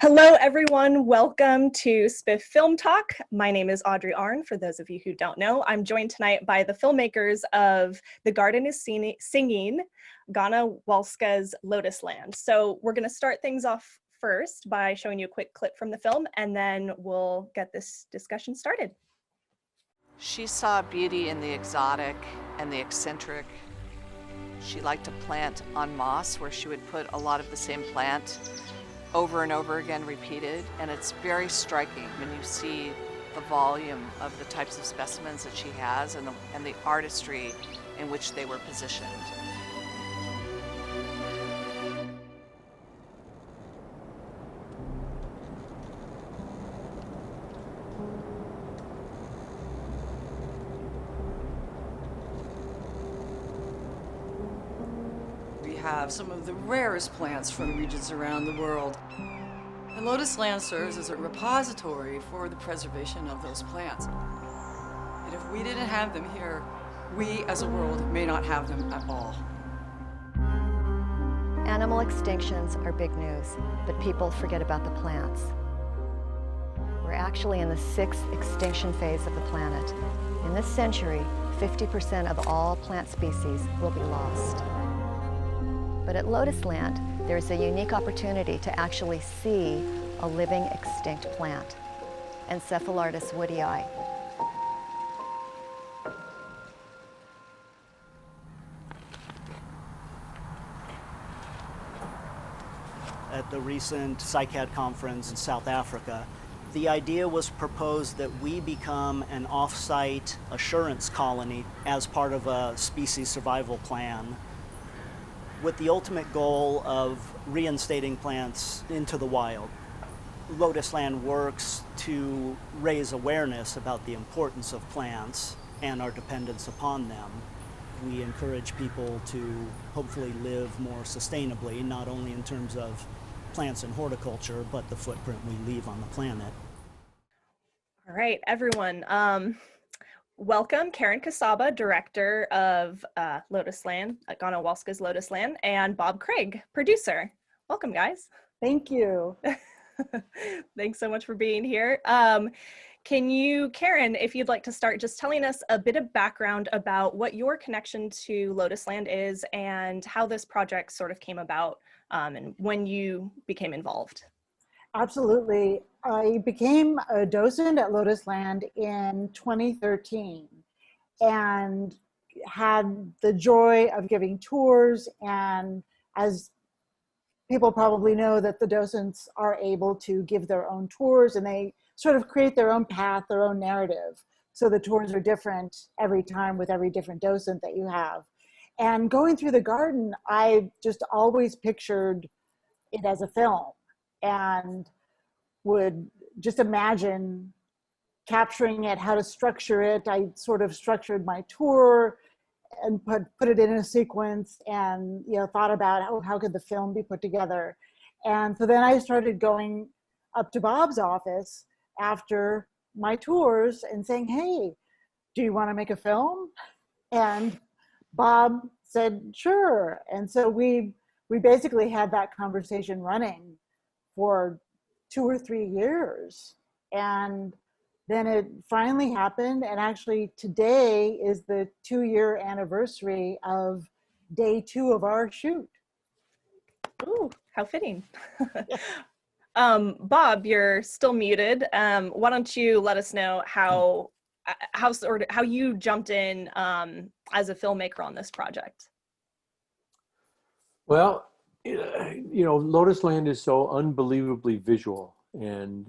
Hello, everyone. Welcome to SBIFF Film Talk. My name is Audrey Arn. For those of you who don't know, I'm joined tonight by the filmmakers of The Garden is Singing, Ganna Walska's Lotusland. So we're going to start things off first by showing you a quick clip from the film, and then we'll get this discussion started. She saw beauty in the exotic and the eccentric. She liked to plant en masse, where she would put a lot of the same plant over and over again repeated, and it's very striking when you see the volume of the types of specimens that she has and the artistry in which they were positioned. We have some of the rarest plants from regions around the world. And Lotusland serves as a repository for the preservation of those plants. And if we didn't have them here, we as a world may not have them at all. Animal extinctions are big news, but people forget about the plants. We're actually in the 6th extinction phase of the planet. In this century, 50% of all plant species will be lost. But at Lotusland, there's a unique opportunity to actually see a living extinct plant, Encephalartis woodii. At the recent CICAD conference in South Africa, the idea was proposed that we become an off-site assurance colony as part of a species survival plan, with the ultimate goal of reinstating plants into the wild. Lotusland works to raise awareness about the importance of plants and our dependence upon them. We encourage people to hopefully live more sustainably, not only in terms of plants and horticulture, but the footprint we leave on the planet. All right, everyone. Welcome, Karen Kasaba, director of Lotusland, Ganna Walska's Lotusland, and Bob Craig, producer. Welcome, guys. Thank you. Thanks so much for being here. Can you, Karen, if you'd like to start just telling us a bit of background about what your connection to Lotusland is and how this project sort of came about and when you became involved? Absolutely. I became a docent at Lotusland in 2013 and had the joy of giving tours. And as people probably know, that the docents are able to give their own tours and they sort of create their own path, their own narrative. So the tours are different every time with every different docent that you have. And going through the garden, I just always pictured it as a film and would just imagine capturing it, how to structure it. I sort of structured my tour and put it in a sequence and thought about how could the film be put together. And so then I started going up to Bob's office after my tours and saying, hey, do you want to make a film? And Bob said, sure. And so we basically had that conversation running for 2 or 3 years. And then it finally happened. And actually today is the 2-year anniversary of day 2 of our shoot. Ooh, how fitting. Bob, you're still muted. Why don't you let us know how you jumped in as a filmmaker on this project? Well, Lotusland is so unbelievably visual, and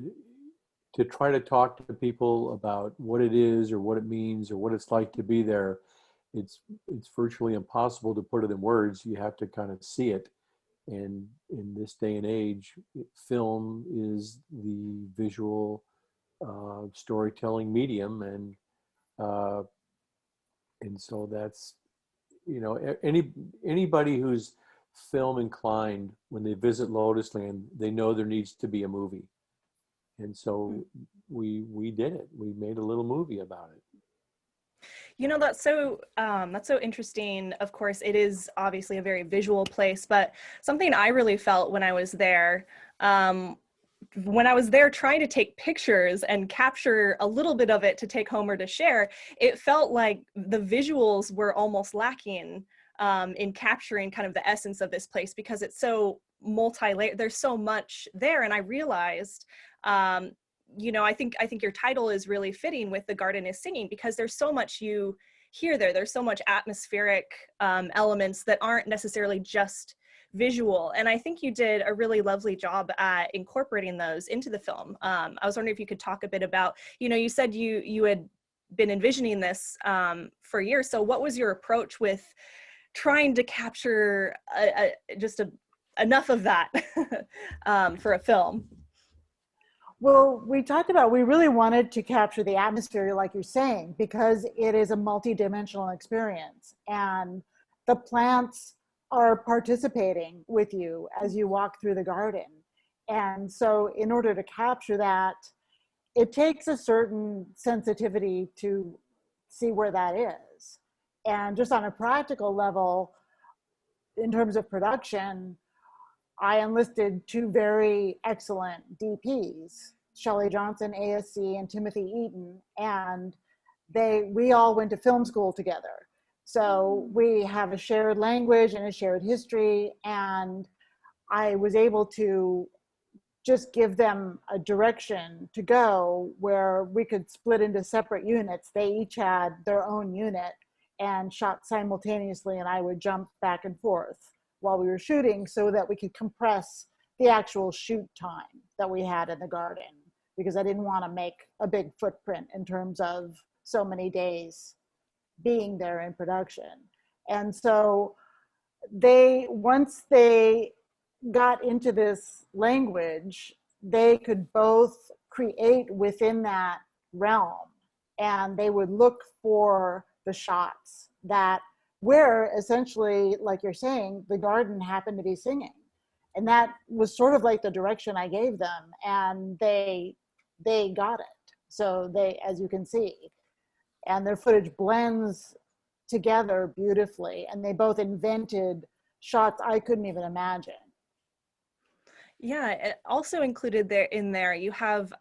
to try to talk to people about what it is or what it means or what it's like to be there, it's virtually impossible to put it in words. You have to kind of see it. And in this day and age, film is the visual storytelling medium, and so that's anybody who's film inclined, when they visit Lotusland, they know there needs to be a movie. And so we did it. We made a little movie about it. That's so interesting. Of course, it is obviously a very visual place, but something I really felt when I was there when I was there trying to take pictures and capture a little bit of it to take home or to share, it felt like the visuals were almost lacking in capturing kind of the essence of this place, because it's so multi-layered. There's so much there. And I realized, you know, I think your title is really fitting with The Garden is Singing, because there's so much you hear there. There's so much atmospheric elements that aren't necessarily just visual. And I think you did a really lovely job at incorporating those into the film. I was wondering if you could talk a bit about, you know, you said you had been envisioning this for years. So what was your approach with trying to capture enough of that for a film? Well, we talked about, we really wanted to capture the atmosphere, like you're saying, because it is a multi-dimensional experience, and the plants are participating with you as you walk through the garden. And so in order to capture that, it takes a certain sensitivity to see where that is. And just on a practical level, in terms of production, I enlisted two very excellent DPs, Shelley Johnson, ASC, and Timothy Eaton, and we all went to film school together. So we have a shared language and a shared history, and I was able to just give them a direction to go where we could split into separate units. They each had their own unit and shot simultaneously, and I would jump back and forth while we were shooting so that we could compress the actual shoot time that we had in the garden, because I didn't want to make a big footprint in terms of so many days being there in production. And so once they got into this language, they could both create within that realm, and they would look for the shots where essentially, like you're saying, the garden happened to be singing. And that was sort of like the direction I gave them, and they got it. So as you can see, and their footage blends together beautifully, and they both invented shots I couldn't even imagine. Yeah, it also included in there, you have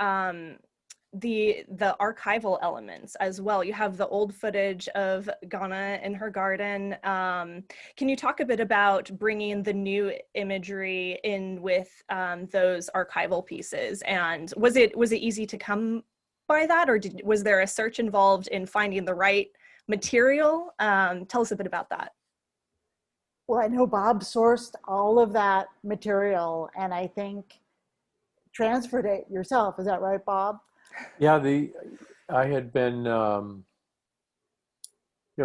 the archival elements as well. You have the old footage of Ganna in her garden. Can you talk a bit about bringing the new imagery in with those archival pieces? And was it easy to come by that, or was there a search involved in finding the right material? Tell us a bit about that. Well, I know Bob sourced all of that material, and I think transferred it yourself. Is that right, Bob? Yeah, I had been,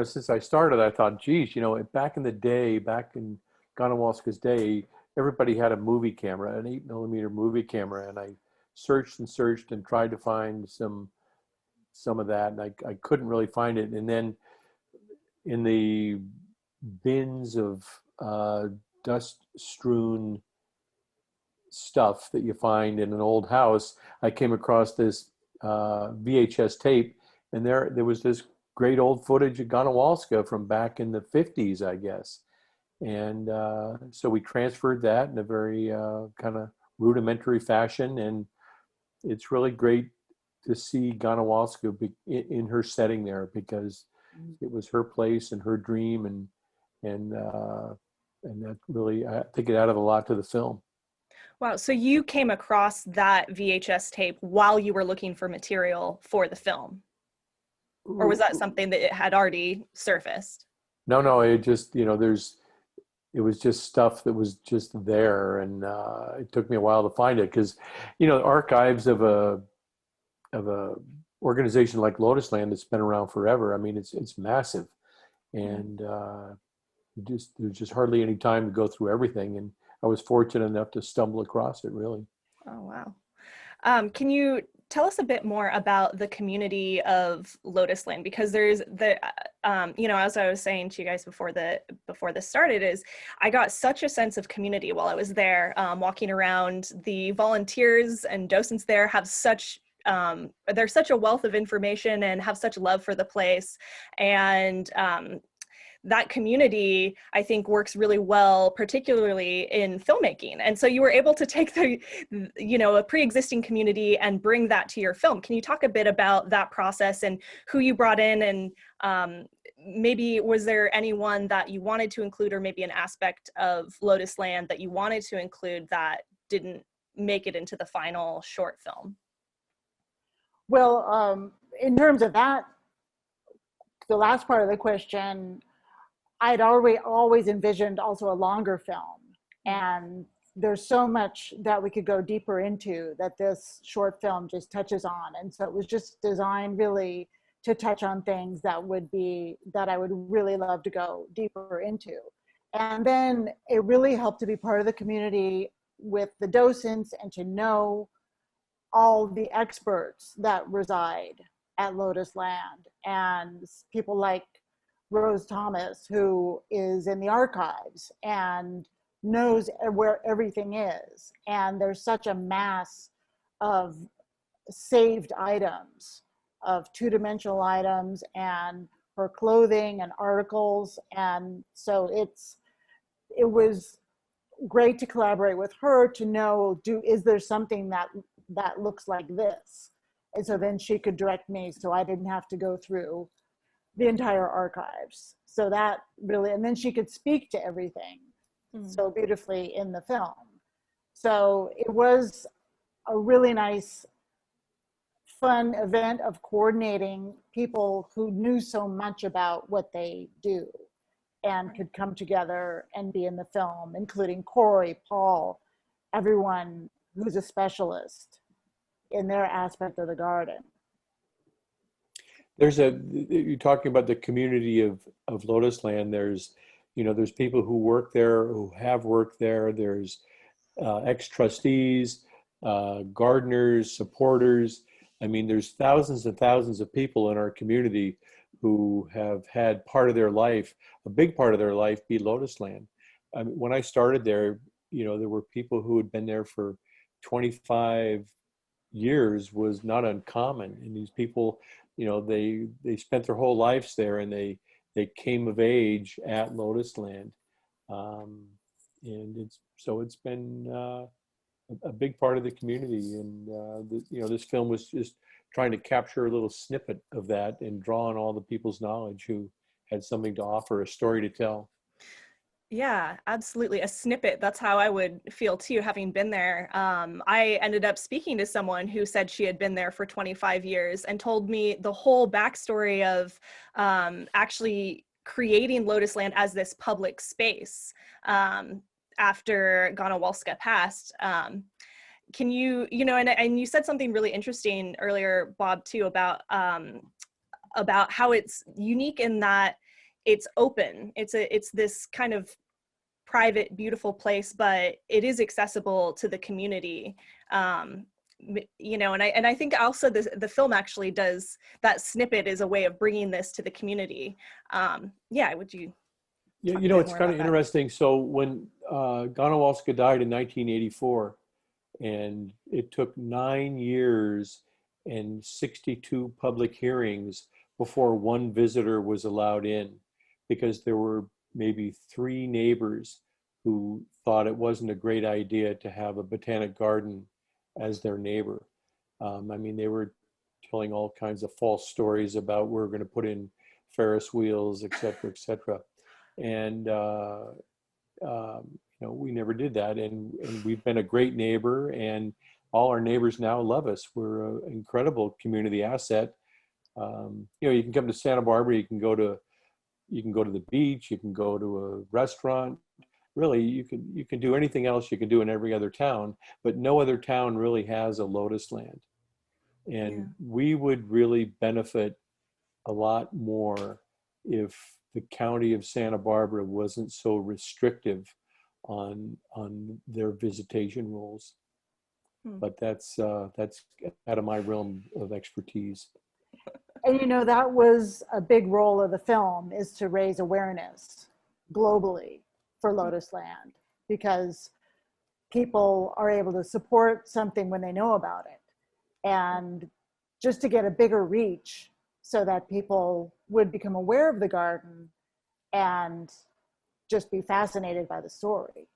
since I started, I thought, geez, back in the day, back in Ganna Walska's day, everybody had a movie camera, an 8mm movie camera, and I searched and tried to find some of that, and I couldn't really find it. And then in the bins of dust-strewn stuff that you find in an old house, I came across this VHS tape, and there was this great old footage of Ganna Walska from back in the 50s, I guess. And so we transferred that in a very kind of rudimentary fashion, and it's really great to see Ganna Walska in her setting there, because it was her place and her dream, and that really, I think, it added a lot to the film. Wow, so you came across that VHS tape while you were looking for material for the film? Or was that something that it had already surfaced? No, it just, it was just stuff that was just there, and it took me a while to find it, because, archives of a organization like Lotusland that's been around forever, I mean, it's massive, and there's just hardly any time to go through everything, and I was fortunate enough to stumble across it, really. Oh, wow. Can you tell us a bit more about the community of Lotusland? Because there's as I was saying to you guys before this started, is I got such a sense of community while I was there, walking around. The volunteers and docents there have they're such a wealth of information and have such love for the place. And that community, I think, works really well, particularly in filmmaking. And so you were able to take the, a pre-existing community and bring that to your film. Can you talk a bit about that process and who you brought in, and maybe was there anyone that you wanted to include, or maybe an aspect of Lotusland that you wanted to include that didn't make it into the final short film? Well, in terms of that, the last part of the question, I'd always envisioned also a longer film. And there's so much that we could go deeper into that this short film just touches on. And so it was just designed really to touch on things that I would really love to go deeper into. And then it really helped to be part of the community with the docents and to know all the experts that reside at Lotusland, and people like Rose Thomas, who is in the archives and knows where everything is. And there's such a mass of saved items, of two-dimensional items, and her clothing and articles. And so it was great to collaborate with her to know, is there something that looks like this? And so then she could direct me, so I didn't have to go through the entire archives. So that really, and then she could speak to everything so beautifully in the film. So it was a really nice, fun event of coordinating people who knew so much about what they do and could come together and be in the film, including Corey, Paul, everyone who's a specialist in their aspect of the garden. You're talking about the community of Lotusland. There's people who work there, who have worked there. There's ex-trustees, gardeners, supporters. I mean, there's thousands and thousands of people in our community who have had part of their life, a big part of their life, be Lotusland. I mean, when I started there, there were people who had been there for 25 years was not uncommon. And these people, they spent their whole lives there, and they came of age at Lotusland. And it's been a big part of the community. And, this film was just trying to capture a little snippet of that and draw on all the people's knowledge who had something to offer, a story to tell. Yeah, absolutely. A snippet. That's how I would feel too, having been there. I ended up speaking to someone who said she had been there for 25 years and told me the whole backstory of actually creating Lotusland as this public space after Ganna Walska passed. Can you, and you said something really interesting earlier, Bob, too, about how it's unique in that it's open. It's this kind of private, beautiful place, but it is accessible to the community. And I think also the film actually does that. Snippet is a way of bringing this to the community. Would you? Yeah, it's kind of interesting. So when Ganna Walska died in 1984, and it took 9 years and 62 public hearings before one visitor was allowed in, because there were maybe 3 neighbors who thought it wasn't a great idea to have a botanic garden as their neighbor. They were telling all kinds of false stories about we're going to put in Ferris wheels, et cetera, et cetera. And, we never did that. And we've been a great neighbor, and all our neighbors now love us. We're an incredible community asset. You can come to Santa Barbara, you can go to the beach, you can go to a restaurant. Really, you can do anything else you can do in every other town, but no other town really has a Lotusland. And we would really benefit a lot more if the county of Santa Barbara wasn't so restrictive on their visitation rules. But that's out of my realm of expertise. And that was a big role of the film, is to raise awareness globally for Lotusland, because people are able to support something when they know about it, and just to get a bigger reach so that people would become aware of the garden and just be fascinated by the story.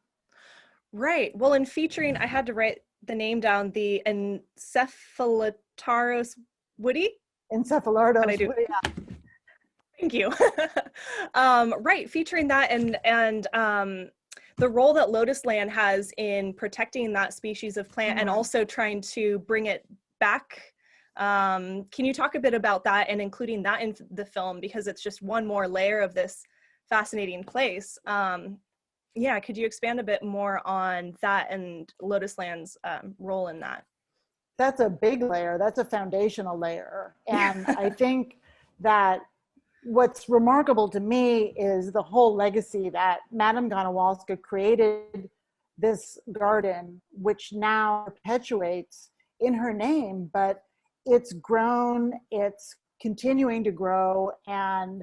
Right. Well, in featuring, I had to write the name down, the Encephalotaurus Woody. Encephalotos. How'd I do? Thank you. Right, featuring that and the role that Lotusland has in protecting that species of plant and also trying to bring it back. Can you talk a bit about that and including that in the film, because it's just one more layer of this fascinating place. Yeah, could you expand a bit more on that and Lotusland's role in that? That's a big layer. That's a foundational layer. And I think that what's remarkable to me is the whole legacy that Madame Ganna Walska created this garden, which now perpetuates in her name, but it's grown, it's continuing to grow, and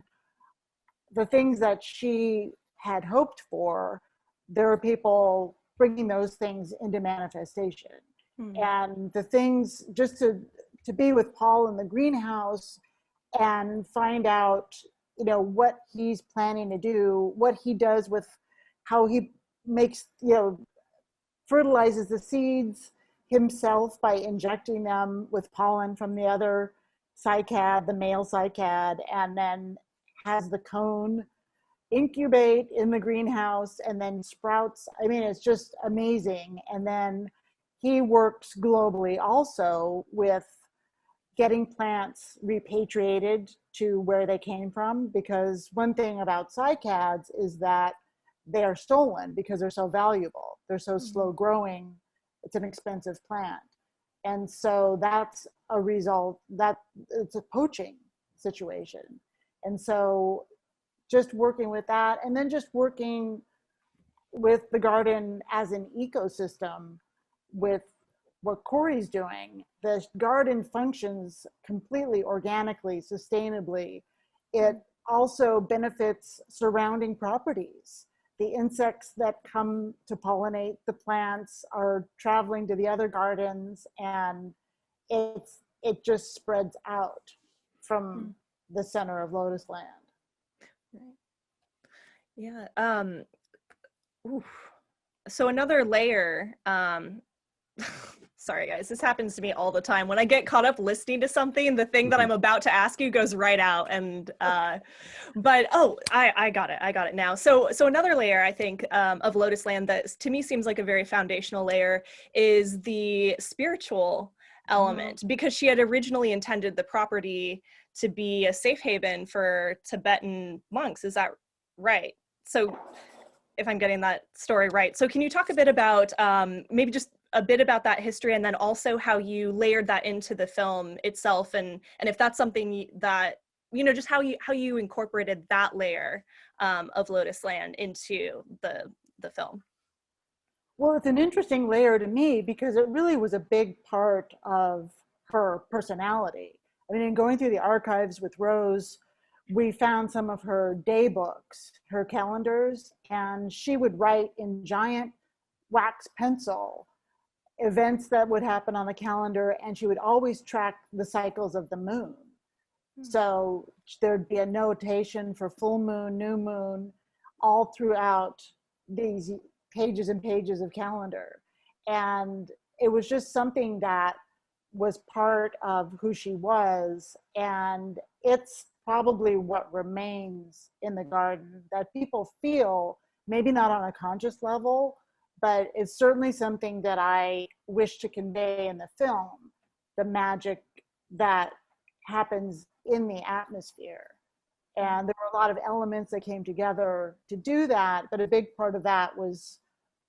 the things that she had hoped for, there are people bringing those things into manifestation. And the things, just to be with Paul in the greenhouse and find out, you know, what he's planning to do, what he does with how he makes, you know, fertilizes the seeds himself by injecting them with pollen from the other cycad, the male cycad, and then has the cone incubate in the greenhouse and then sprouts. I mean, it's just amazing. And then he works globally also with getting plants repatriated to where they came from, because one thing about cycads is that they are stolen because they're so valuable. They're so slow growing. It's an expensive plant. And so that's a result, that it's a poaching situation. And so just working with that, and then just working with the garden as an ecosystem with what Corey's doing. The garden functions completely organically, sustainably. It also benefits surrounding properties. The insects that come to pollinate the plants are traveling to the other gardens, and it just spreads out from the center of Lotusland. Yeah. Oof. So another layer, sorry guys, this happens to me all the time. When I get caught up listening to something, the thing that I'm about to ask you goes right out. And, but, oh, I got it now. So another layer, I think, of Lotusland that to me seems like a very foundational layer is the spiritual element, because she had originally intended the property to be a safe haven for Tibetan monks. Is that right? So if I'm getting that story right. So can you talk a bit about maybe just a bit about that history, and then also how you layered that into the film itself, and if that's something that, you know, just how you incorporated that layer of Lotusland into the film? Well, it's an interesting layer to me because it really was a big part of her personality. I mean, in going through the archives with Rose, we found some of her day books, her calendars, and she would write in giant wax pencil events that would happen on the calendar, and she would always track the cycles of the moon. So there'd be a notation for full moon, new moon, all throughout these pages and pages of calendar. And it was just something that was part of who she was, and it's probably what remains in the garden that people feel, maybe not on a conscious level, but it's certainly something that I wish to convey in the film, the magic that happens in the atmosphere. And there were a lot of elements that came together to do that, but a big part of that was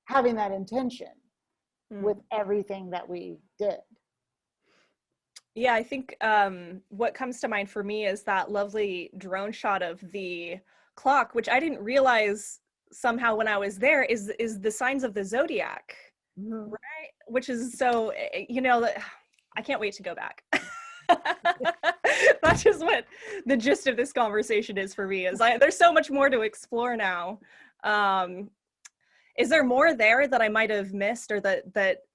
having that intention with everything that we did. Yeah, I think what comes to mind for me is that lovely drone shot of the clock, which I didn't realize somehow when I was there is the signs of the zodiac, right? Which is so, you know, I can't wait to go back. That's just what the gist of this conversation is for me, is there's so much more to explore now. Is there more there that I might have missed, or that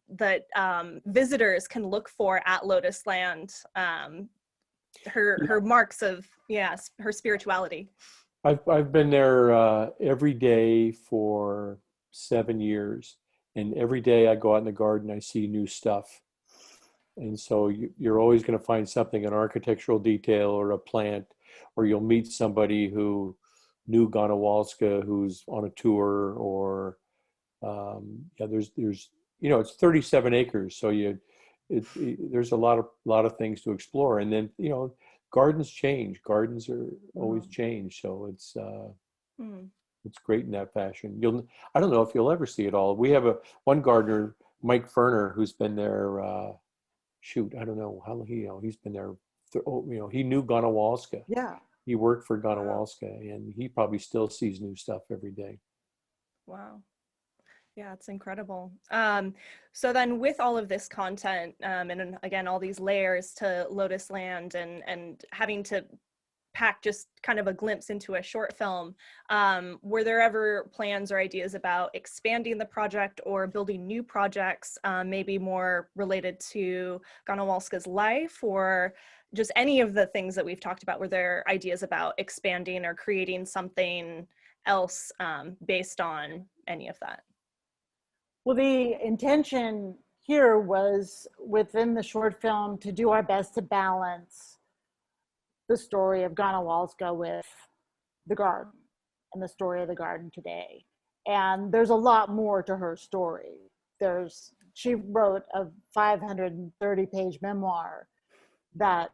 visitors can look for at Lotusland, her marks of, yes, her spirituality? I've been there every day for 7 years, and every day I go out in the garden, I see new stuff. And so you're always going to find something, an architectural detail or a plant, or you'll meet somebody who knew Ganna Walska who's on a tour, or yeah, there's it's 37 acres, so there's a lot of things to explore. And then gardens change. Gardens are always change, so Mm. it's great in that fashion. I don't know if you'll ever see it all. We have one gardener, Mike Ferner, who's been there. I don't know how he's been there. He knew Ganna Walska. Yeah. He worked for Ganna Wow. Walska, and he probably still sees new stuff every day. Wow. Yeah, it's incredible. So then with all of this content, and again, all these layers to Lotusland and having to pack just kind of a glimpse into a short film, were there ever plans or ideas about expanding the project or building new projects, maybe more related to Ganna Walska's life, or just any of the things that we've talked about? Were there ideas about expanding or creating something else based on any of that? Well, the intention here was within the short film to do our best to balance the story of Ganna Walska with the garden and the story of the garden today. And there's a lot more to her story. She wrote a 530-page memoir that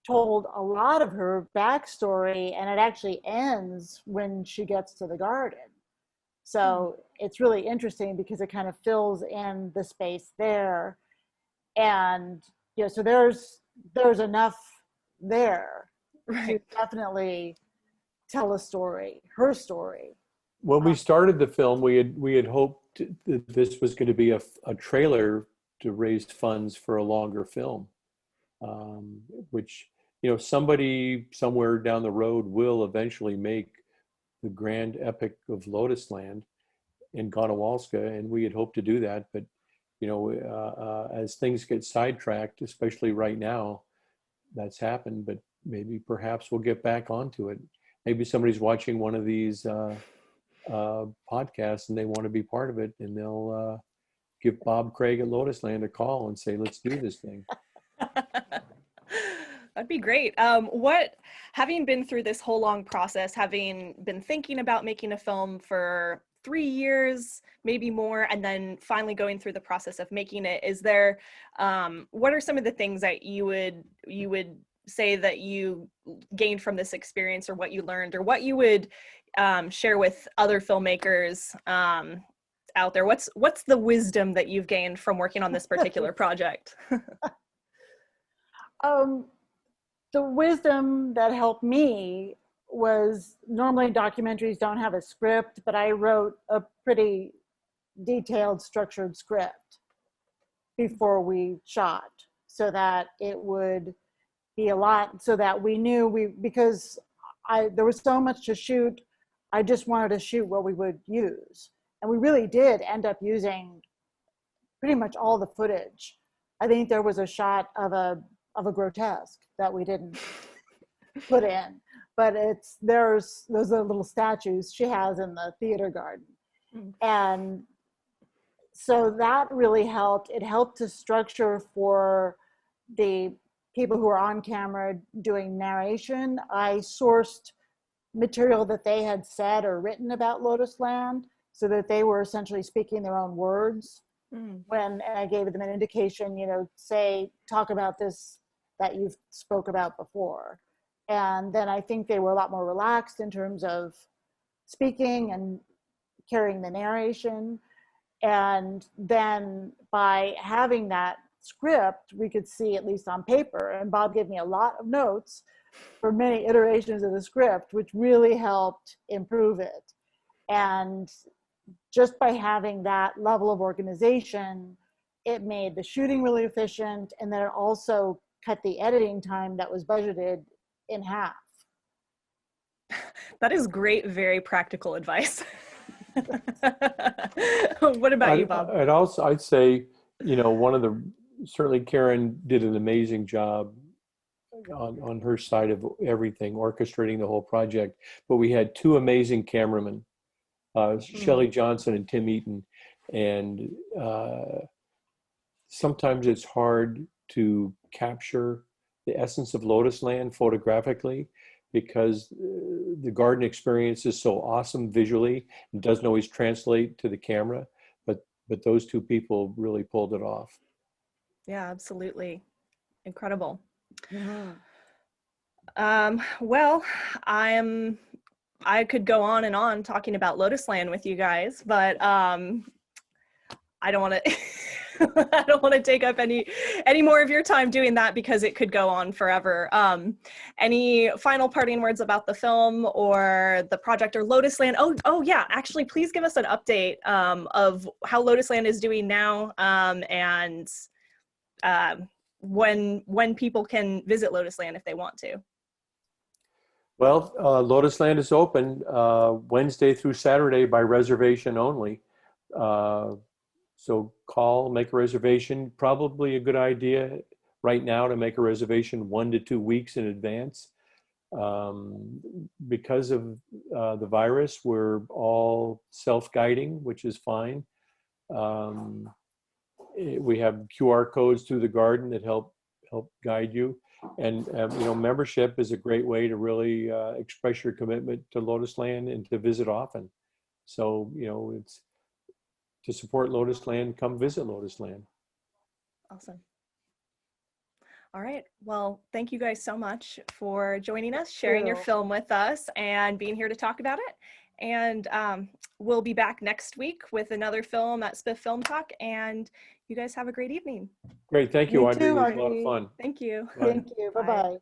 told a lot of her backstory, and it actually ends when she gets to the garden. So it's really interesting because it kind of fills in the space there. And so there's enough there to definitely tell a story, her story. When we started the film, we had hoped that this was going to be a trailer to raise funds for a longer film, which somebody somewhere down the road will eventually make the grand epic of Lotusland in Ganna Walska, and we had hoped to do that. But as things get sidetracked, especially right now, that's happened. But maybe perhaps we'll get back onto it. Maybe somebody's watching one of these podcasts and they want to be part of it, and they'll give Bob Craig at Lotusland a call and say, let's do this thing. That'd be great. Having been through this whole long process, having been thinking about making a film for 3 years, maybe more, and then finally going through the process of making it, what are some of the things that you would say that you gained from this experience, or what you learned, or what you would share with other filmmakers out there? What's the wisdom that you've gained from working on this particular project? The wisdom that helped me was, normally documentaries don't have a script, but I wrote a pretty detailed, structured script before we shot, so that it would be a lot, so that we knew because there was so much to shoot, I just wanted to shoot what we would use. And we really did end up using pretty much all the footage. I think there was a shot of a grotesque that we didn't put in, but there's those little statues she has in the theater garden. And so that really helped. It helped to structure for the people who are on camera doing narration. I sourced material that they had said or written about Lotusland, so that they were essentially speaking their own words. When I gave them an indication, talk about this that you've spoke about before. And then I think they were a lot more relaxed in terms of speaking and carrying the narration. And then by having that script, we could see, at least on paper, and Bob gave me a lot of notes for many iterations of the script, which really helped improve it. And just by having that level of organization, it made the shooting really efficient, and then it also cut the editing time that was budgeted in half. That is great, very practical advice. What about you, Bob? I'd say, certainly Karen did an amazing job on her side of everything, orchestrating the whole project. But we had two amazing cameramen, Shelley Johnson and Tim Eaton. And sometimes it's hard to capture the essence of Lotusland photographically, because the garden experience is so awesome visually. It doesn't always translate to the camera, but those two people really pulled it off. Yeah, absolutely. Incredible. Mhm. Well, I could go on and on talking about Lotusland with you guys, but I don't want to I don't want to take up any more of your time doing that, because it could go on forever. Any final parting words about the film or the project or Lotusland? Oh yeah, actually, please give us an update of how Lotusland is doing now, and when people can visit Lotusland if they want to. Well, Lotusland is open Wednesday through Saturday by reservation only. So call, make a reservation. Probably a good idea right now to make a reservation 1 to 2 weeks in advance. Because of the virus, we're all self-guiding, which is fine. We have QR codes through the garden that help guide you. And membership is a great way to really express your commitment to Lotusland and to visit often. So, it's to support Lotusland, come visit Lotusland. Awesome. All right. Well, thank you guys so much for joining us, sharing your film with us, and being here to talk about it. And we'll be back next week with another film at SBIFF Film Talk. And you guys have a great evening. Great. Thank you, You Audrey. too, It was a lot of Audrey. fun. Thank you. Bye. Thank you. Bye-bye.